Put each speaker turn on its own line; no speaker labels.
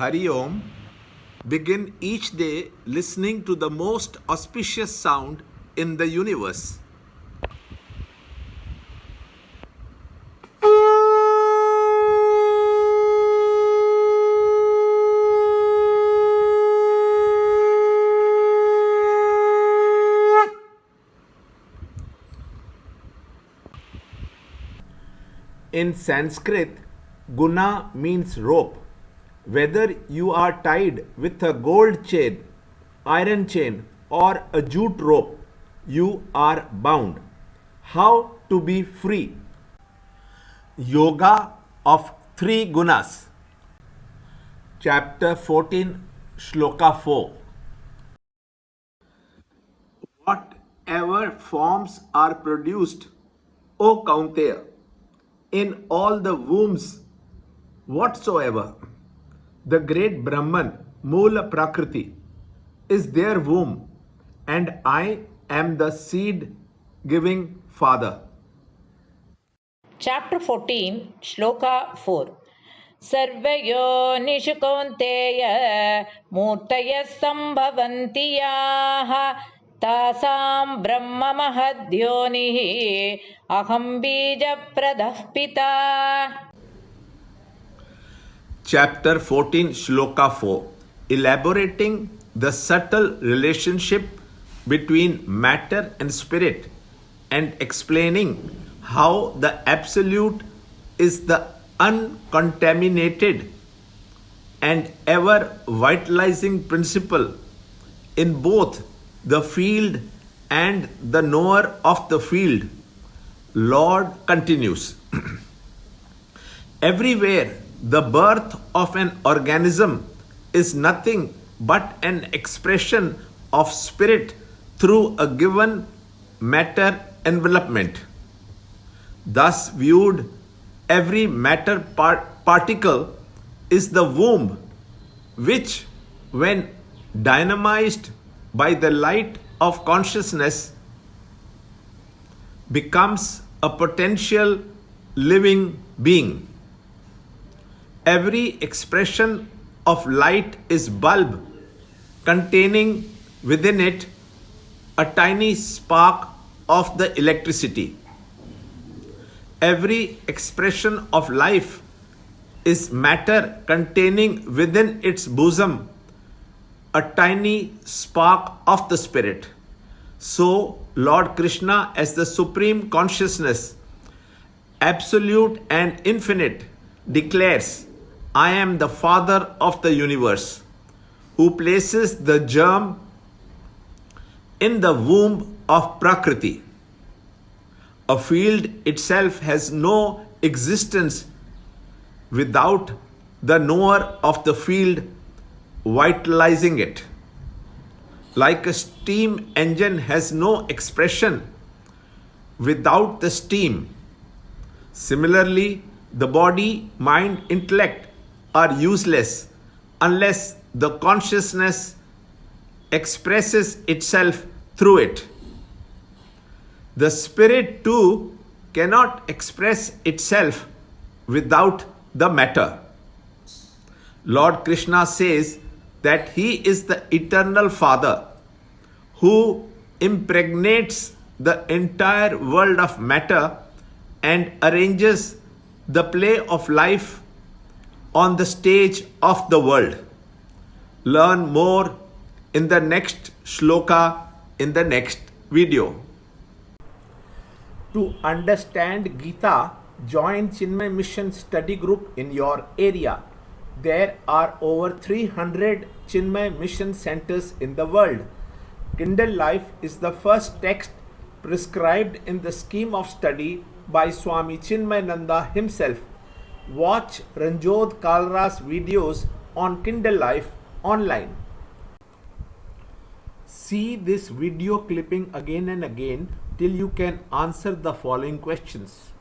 Hari Om, begin each day listening to the most auspicious sound in the universe. In Sanskrit, guna means rope. Whether you are tied with a gold chain, iron chain, or a jute rope, you are bound. How to be free? Yoga of three gunas. Chapter 14, Shloka 4. Whatever forms are produced, O Kaunteya, in all the wombs whatsoever, the great Brahman, Moola Prakriti, is their womb, and I am the seed giving father.
Chapter 14, Shloka 4. Sarvayonishu kaunteya murtaya sambhavanti yaha tasam brahma mahadyonihi aham bija pradah pita.
Chapter 14, Shloka 4, elaborating the subtle relationship between matter and spirit and explaining how the Absolute is the uncontaminated and ever vitalizing principle in both the field and the knower of the field. Lord continues. Everywhere the birth of an organism is nothing but an expression of spirit through a given matter envelopment. Thus viewed, every matter particle is the womb, which, when dynamized by the light of consciousness, becomes a potential living being. Every expression of light is bulb containing within it a tiny spark of the electricity. Every expression of life is matter containing within its bosom a tiny spark of the spirit. So, Lord Krishna, as the Supreme Consciousness, absolute and infinite, declares, I am the Father of the universe, who places the germ in the womb of Prakriti. A field itself has no existence without the knower of the field vitalizing it. Like a steam engine has no expression without the steam. Similarly, the body, mind, intellect are useless unless the consciousness expresses itself through it. The spirit too cannot express itself without the matter. Lord Krishna says that he is the eternal Father who impregnates the entire world of matter and arranges the play of life on the stage of the world. Learn more in the next shloka in the next video. To understand Gita, join Chinmaya Mission study group in your area. There are over 300 Chinmaya Mission centers in the world. Kindle Life is the first text prescribed in the scheme of study by Swami Chinmayananda himself. Watch Ranjod Kalra's videos on Kindle Life online. See this video clipping again and again till you can answer the following questions.